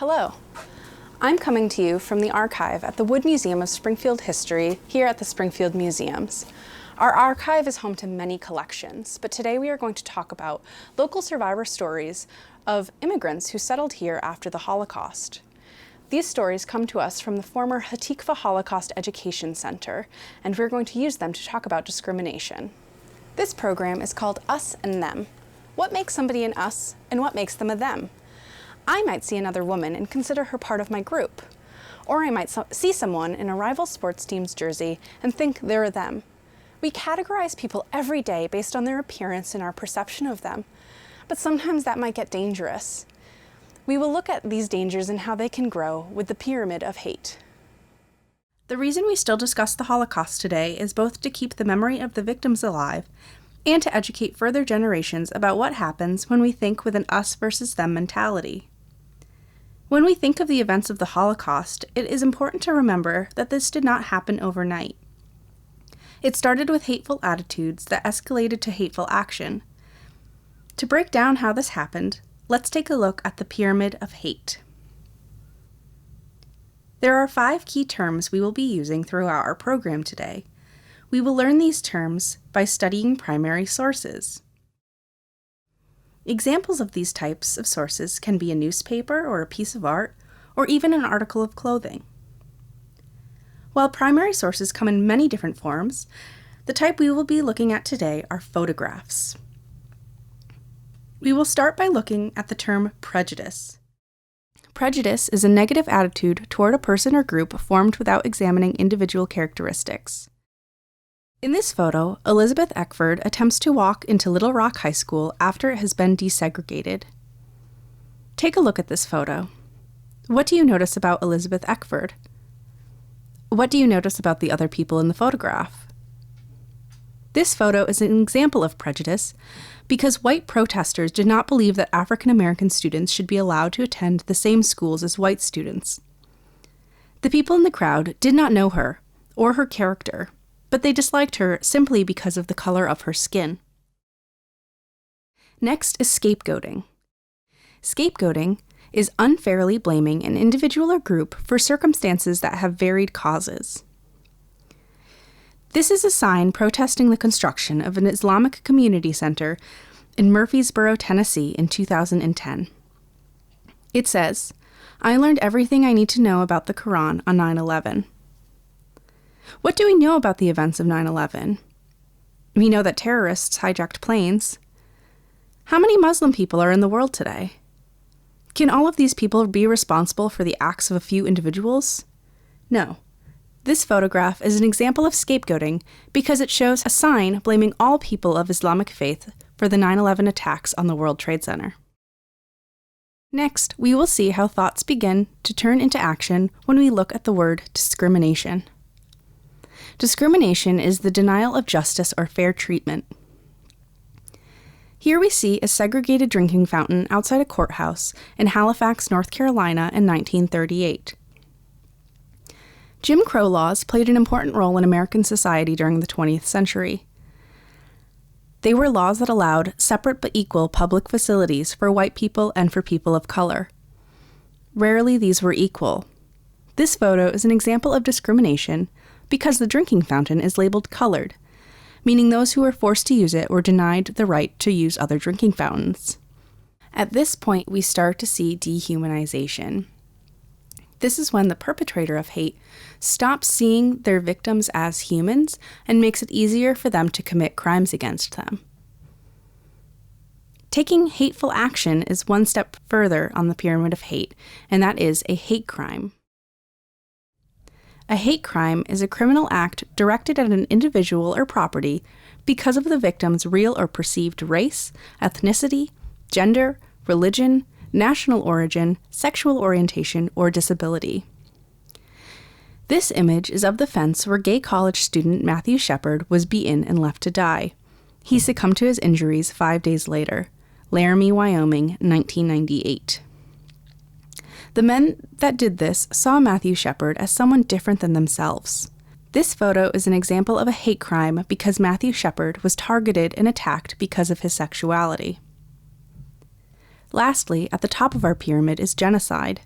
Hello. I'm coming to you from the archive at the Wood Museum of Springfield History here at the Springfield Museums. Our archive is home to many collections, but today we are going to talk about local survivor stories of immigrants who settled here after the Holocaust. These stories come to us from the former Hatikva Holocaust Education Center, and we're going to use them to talk about discrimination. This program is called Us and Them. What makes somebody an us, and what makes them a them? I might see another woman and consider her part of my group. Or I might see someone in a rival sports team's jersey and think they're a them. We categorize people every day based on their appearance and our perception of them, but sometimes that might get dangerous. We will look at these dangers and how they can grow with the pyramid of hate. The reason we still discuss the Holocaust today is both to keep the memory of the victims alive and to educate further generations about what happens when we think with an us versus them mentality. When we think of the events of the Holocaust, it is important to remember that this did not happen overnight. It started with hateful attitudes that escalated to hateful action. To break down how this happened, let's take a look at the pyramid of hate. There are 5 key terms we will be using throughout our program today. We will learn these terms by studying primary sources. Examples of these types of sources can be a newspaper or a piece of art, or even an article of clothing. While primary sources come in many different forms, the type we will be looking at today are photographs. We will start by looking at the term prejudice. Prejudice is a negative attitude toward a person or group formed without examining individual characteristics. In this photo, Elizabeth Eckford attempts to walk into Little Rock High School after it has been desegregated. Take a look at this photo. What do you notice about Elizabeth Eckford? What do you notice about the other people in the photograph? This photo is an example of prejudice because white protesters did not believe that African American students should be allowed to attend the same schools as white students. The people in the crowd did not know her or her character, but they disliked her simply because of the color of her skin. Next is scapegoating. Scapegoating is unfairly blaming an individual or group for circumstances that have varied causes. This is a sign protesting the construction of an Islamic community center in Murfreesboro, Tennessee in 2010. It says, "I learned everything I need to know about the Quran on 9/11. What do we know about the events of 9/11? We know that terrorists hijacked planes. How many Muslim people are in the world today? Can all of these people be responsible for the acts of a few individuals? No. This photograph is an example of scapegoating because it shows a sign blaming all people of Islamic faith for the 9/11 attacks on the World Trade Center. Next, we will see how thoughts begin to turn into action when we look at the word discrimination. Discrimination is the denial of justice or fair treatment. Here we see a segregated drinking fountain outside a courthouse in Halifax, North Carolina in 1938. Jim Crow laws played an important role in American society during the 20th century. They were laws that allowed separate but equal public facilities for white people and for people of color. Rarely these were equal. This photo is an example of discrimination because the drinking fountain is labeled colored, meaning those who were forced to use it were denied the right to use other drinking fountains. At this point, we start to see dehumanization. This is when the perpetrator of hate stops seeing their victims as humans and makes it easier for them to commit crimes against them. Taking hateful action is one step further on the pyramid of hate, and that is a hate crime. A hate crime is a criminal act directed at an individual or property because of the victim's real or perceived race, ethnicity, gender, religion, national origin, sexual orientation, or disability. This image is of the fence where gay college student Matthew Shepard was beaten and left to die. He succumbed to his injuries 5 days later. Laramie, Wyoming, 1998. The men that did this saw Matthew Shepard as someone different than themselves. This photo is an example of a hate crime because Matthew Shepard was targeted and attacked because of his sexuality. Lastly, at the top of our pyramid is genocide.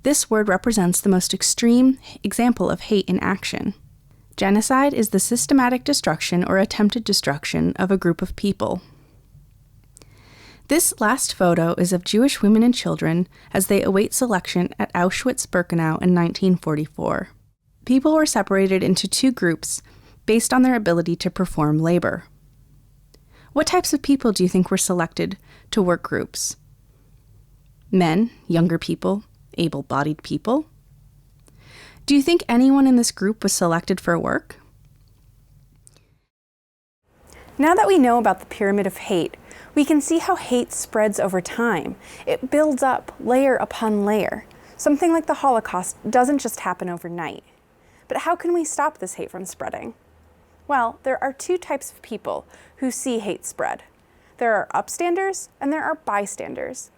This word represents the most extreme example of hate in action. Genocide is the systematic destruction or attempted destruction of a group of people. This last photo is of Jewish women and children as they await selection at Auschwitz-Birkenau in 1944. People were separated into two groups based on their ability to perform labor. What types of people do you think were selected to work groups? Men, younger people, able-bodied people? Do you think anyone in this group was selected for work? Now that we know about the pyramid of hate, we can see how hate spreads over time. It builds up layer upon layer. Something like the Holocaust doesn't just happen overnight. But how can we stop this hate from spreading? Well, there are two types of people who see hate spread. There are upstanders and there are bystanders.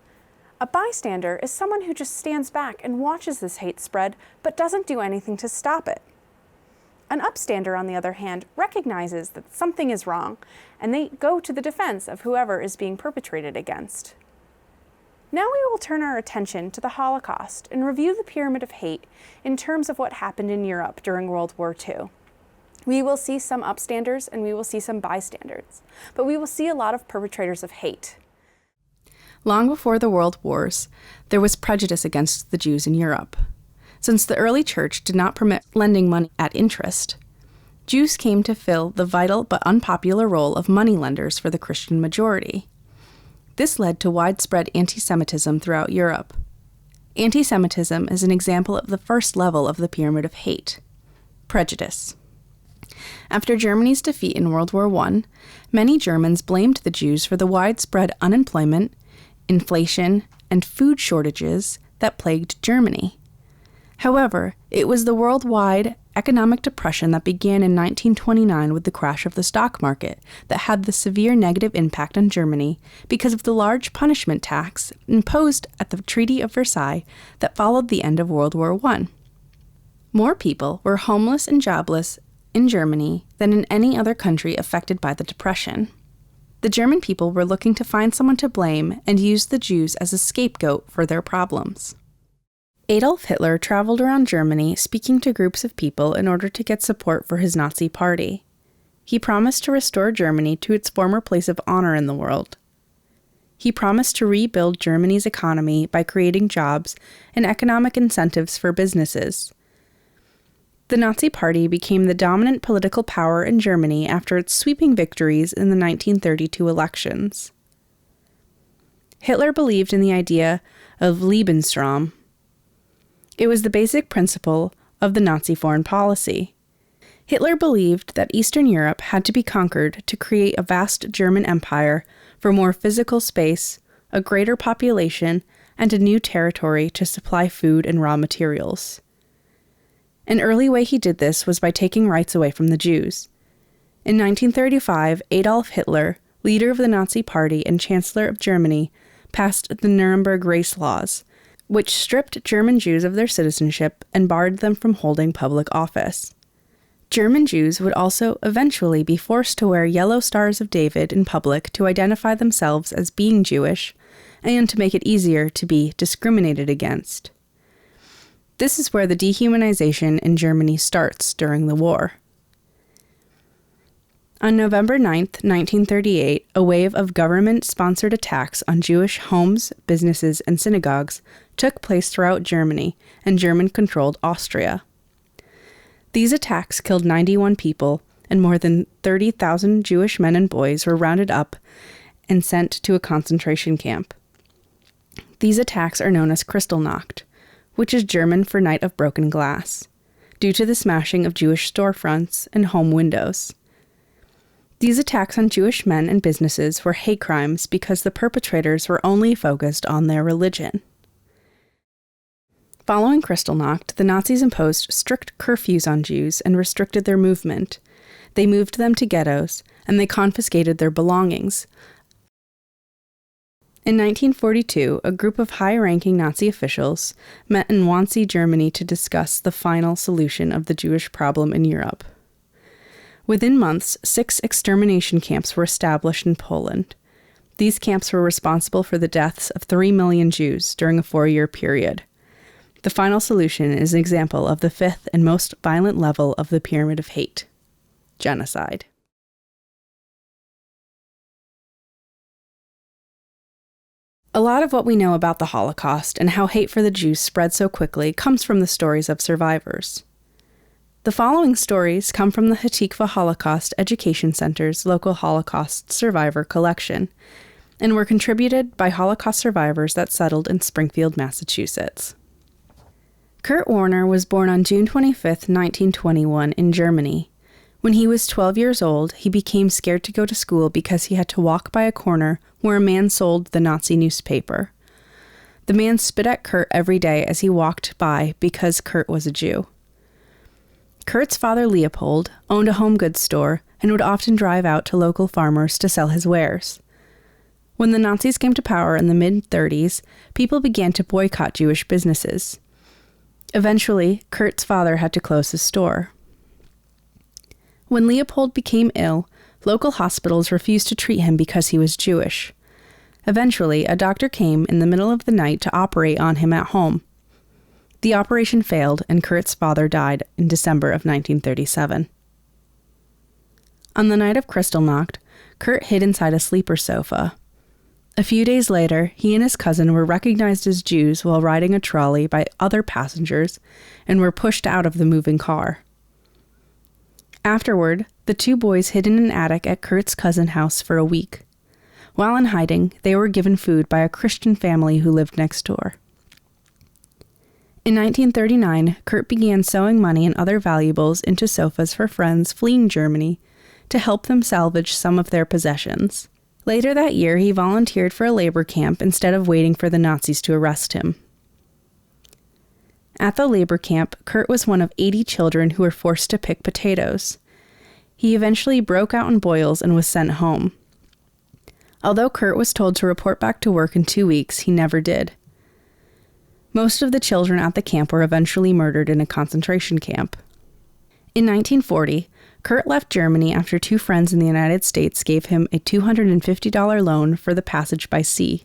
A bystander is someone who just stands back and watches this hate spread but doesn't do anything to stop it. An upstander, on the other hand, recognizes that something is wrong, and they go to the defense of whoever is being perpetrated against. Now we will turn our attention to the Holocaust and review the pyramid of hate in terms of what happened in Europe during World War II. We will see some upstanders and we will see some bystanders, but we will see a lot of perpetrators of hate. Long before the World Wars, there was prejudice against the Jews in Europe. Since the early church did not permit lending money at interest, Jews came to fill the vital but unpopular role of moneylenders for the Christian majority. This led to widespread anti-Semitism throughout Europe. Anti-Semitism is an example of the first level of the pyramid of hate: prejudice. After Germany's defeat in World War I, many Germans blamed the Jews for the widespread unemployment, inflation, and food shortages that plagued Germany. However, it was the worldwide economic depression that began in 1929 with the crash of the stock market that had the severe negative impact on Germany because of the large punishment tax imposed at the Treaty of Versailles that followed the end of World War I. More people were homeless and jobless in Germany than in any other country affected by the Depression. The German people were looking to find someone to blame and used the Jews as a scapegoat for their problems. Adolf Hitler traveled around Germany speaking to groups of people in order to get support for his Nazi party. He promised to restore Germany to its former place of honor in the world. He promised to rebuild Germany's economy by creating jobs and economic incentives for businesses. The Nazi Party became the dominant political power in Germany after its sweeping victories in the 1932 elections. Hitler believed in the idea of Lebensraum. It was the basic principle of the Nazi foreign policy. Hitler believed that Eastern Europe had to be conquered to create a vast German empire for more physical space, a greater population, and a new territory to supply food and raw materials. An early way he did this was by taking rights away from the Jews. In 1935, Adolf Hitler, leader of the Nazi Party and Chancellor of Germany, passed the Nuremberg race laws, which stripped German Jews of their citizenship and barred them from holding public office. German Jews would also eventually be forced to wear yellow stars of David in public to identify themselves as being Jewish and to make it easier to be discriminated against. This is where the dehumanization in Germany starts during the war. On November 9, 1938, a wave of government-sponsored attacks on Jewish homes, businesses, and synagogues took place throughout Germany and German-controlled Austria. These attacks killed 91 people, and more than 30,000 Jewish men and boys were rounded up and sent to a concentration camp. These attacks are known as Kristallnacht, which is German for Night of Broken Glass, due to the smashing of Jewish storefronts and home windows. These attacks on Jewish men and businesses were hate crimes because the perpetrators were only focused on their religion. Following Kristallnacht, the Nazis imposed strict curfews on Jews and restricted their movement. They moved them to ghettos, and they confiscated their belongings. In 1942, a group of high-ranking Nazi officials met in Wannsee, Germany to discuss the final solution of the Jewish problem in Europe. Within months, 6 extermination camps were established in Poland. These camps were responsible for the deaths of 3 million Jews during a 4-year period. The final solution is an example of the fifth and most violent level of the pyramid of hate: genocide. A lot of what we know about the Holocaust and how hate for the Jews spread so quickly comes from the stories of survivors. The following stories come from the Hatikva Holocaust Education Center's local Holocaust Survivor collection, and were contributed by Holocaust survivors that settled in Springfield, Massachusetts. Kurt Warner was born on June 25, 1921, in Germany. When he was 12 years old, he became scared to go to school because he had to walk by a corner where a man sold the Nazi newspaper. The man spit at Kurt every day as he walked by because Kurt was a Jew. Kurt's father, Leopold, owned a home goods store and would often drive out to local farmers to sell his wares. When the Nazis came to power in the mid-30s, people began to boycott Jewish businesses. Eventually, Kurt's father had to close his store. When Leopold became ill, local hospitals refused to treat him because he was Jewish. Eventually, a doctor came in the middle of the night to operate on him at home. The operation failed, and Kurt's father died in December of 1937. On the night of Kristallnacht, Kurt hid inside a sleeper sofa. A few days later, he and his cousin were recognized as Jews while riding a trolley by other passengers and were pushed out of the moving car. Afterward, the two boys hid in an attic at Kurt's cousin's house for a week. While in hiding, they were given food by a Christian family who lived next door. In 1939, Kurt began sewing money and other valuables into sofas for friends fleeing Germany to help them salvage some of their possessions. Later that year, he volunteered for a labor camp instead of waiting for the Nazis to arrest him. At the labor camp, Kurt was one of 80 children who were forced to pick potatoes. He eventually broke out in boils and was sent home. Although Kurt was told to report back to work in 2 weeks, he never did. Most of the children at the camp were eventually murdered in a concentration camp. In 1940, Kurt left Germany after two friends in the United States gave him a $250 loan for the passage by sea.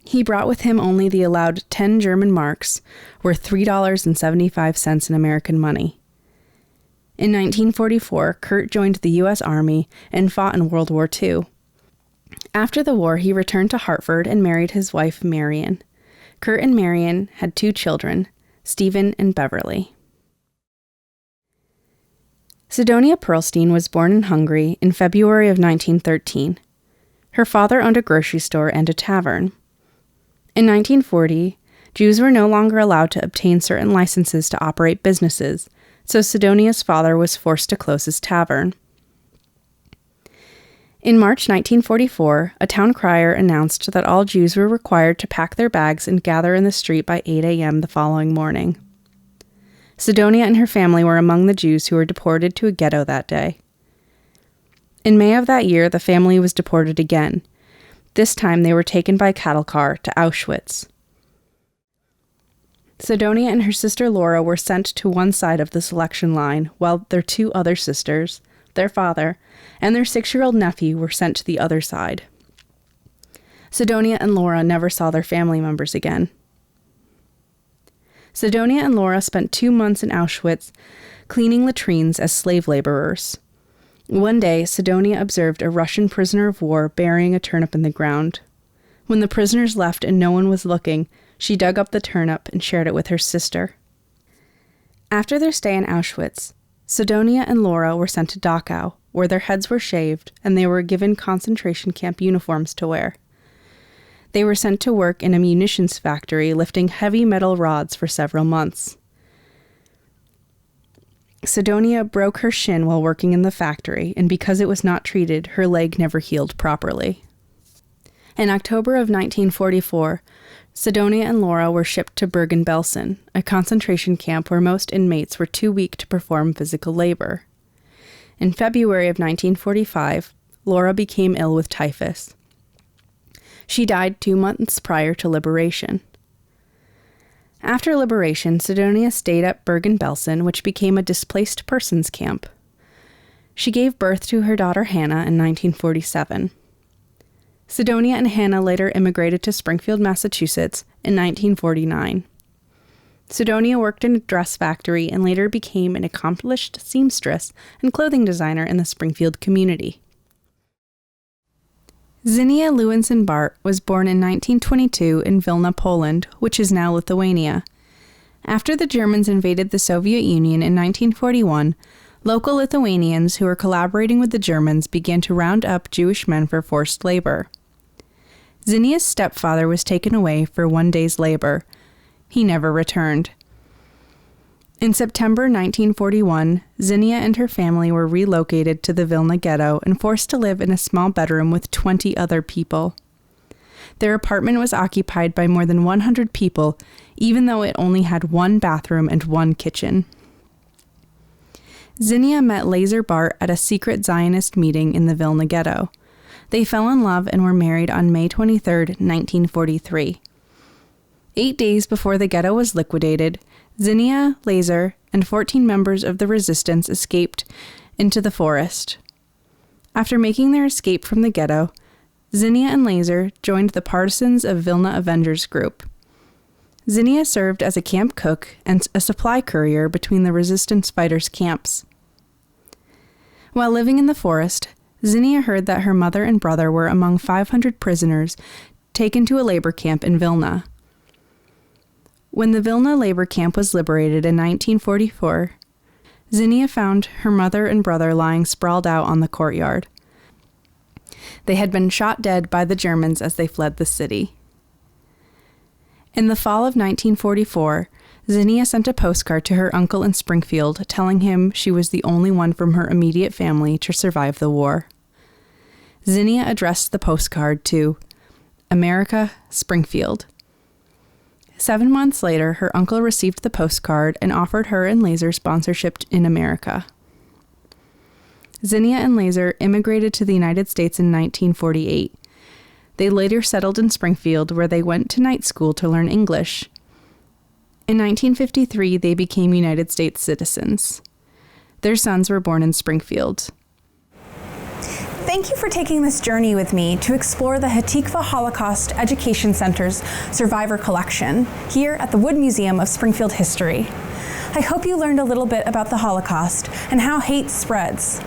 He brought with him only the allowed 10 German marks, worth $3.75 in American money. In 1944, Kurt joined the U.S. Army and fought in World War II. After the war, he returned to Hartford and married his wife, Marion. Kurt and Marion had 2 children, Stephen and Beverly. Sidonia Perlstein was born in Hungary in February of 1913. Her father owned a grocery store and a tavern. In 1940, Jews were no longer allowed to obtain certain licenses to operate businesses, so Sidonia's father was forced to close his tavern. In March 1944, a town crier announced that all Jews were required to pack their bags and gather in the street by 8 a.m. the following morning. Sidonia and her family were among the Jews who were deported to a ghetto that day. In May of that year, the family was deported again. This time they were taken by cattle car to Auschwitz. Sidonia and her sister Laura were sent to one side of the selection line, while their 2 other sisters, their father, and their 6-year-old nephew were sent to the other side. Sidonia and Laura never saw their family members again. Sidonia and Laura spent 2 months in Auschwitz cleaning latrines as slave laborers. One day, Sidonia observed a Russian prisoner of war burying a turnip in the ground. When the prisoners left and no one was looking, she dug up the turnip and shared it with her sister. After their stay in Auschwitz, Sidonia and Laura were sent to Dachau, where their heads were shaved and they were given concentration camp uniforms to wear. They were sent to work in a munitions factory lifting heavy metal rods for several months. Sidonia broke her shin while working in the factory, and because it was not treated, her leg never healed properly. In October of 1944, Sidonia and Laura were shipped to Bergen-Belsen, a concentration camp where most inmates were too weak to perform physical labor. In February of 1945, Laura became ill with typhus. She died 2 months prior to liberation. After liberation, Sidonia stayed at Bergen-Belsen, which became a displaced persons camp. She gave birth to her daughter Hannah in 1947. Sidonia and Hannah later immigrated to Springfield, Massachusetts in 1949. Sidonia worked in a dress factory and later became an accomplished seamstress and clothing designer in the Springfield community. Zinnia Lewinson-Bart was born in 1922 in Vilna, Poland, which is now Lithuania. After the Germans invaded the Soviet Union in 1941, local Lithuanians who were collaborating with the Germans began to round up Jewish men for forced labor. Zinnia's stepfather was taken away for one day's labor. He never returned. In September 1941, Zinnia and her family were relocated to the Vilna ghetto and forced to live in a small bedroom with 20 other people. Their apartment was occupied by more than 100 people, even though it only had one bathroom and one kitchen. Zinnia met Lazar Bart at a secret Zionist meeting in the Vilna ghetto. They fell in love and were married on May 23, 1943. 8 days before the ghetto was liquidated, Zinnia, Lazar, and 14 members of the resistance escaped into the forest. After making their escape from the ghetto, Zinnia and Lazar joined the Partisans of Vilna Avengers group. Zinnia served as a camp cook and a supply courier between the resistance fighters' camps. While living in the forest, Zinnia heard that her mother and brother were among 500 prisoners taken to a labor camp in Vilna. When the Vilna labor camp was liberated in 1944, Zinnia found her mother and brother lying sprawled out on the courtyard. They had been shot dead by the Germans as they fled the city. In the fall of 1944, Zinnia sent a postcard to her uncle in Springfield telling him she was the only one from her immediate family to survive the war. Zinnia addressed the postcard to America, Springfield. 7 months later, her uncle received the postcard and offered her and Lazar sponsorship in America. Zinnia and Lazar immigrated to the United States in 1948. They later settled in Springfield, where they went to night school to learn English. In 1953, they became United States citizens. Their sons were born in Springfield. Thank you for taking this journey with me to explore the Hatikva Holocaust Education Center's Survivor Collection here at the Wood Museum of Springfield History. I hope you learned a little bit about the Holocaust and how hate spreads.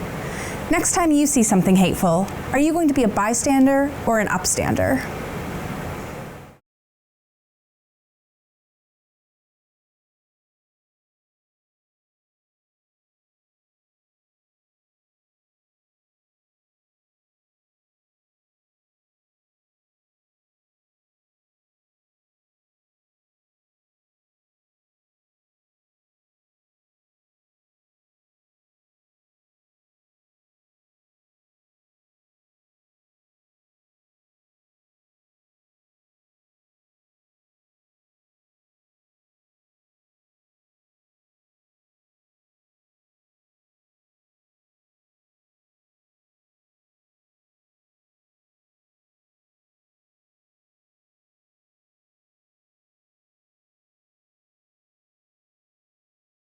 Next time you see something hateful, are you going to be a bystander or an upstander?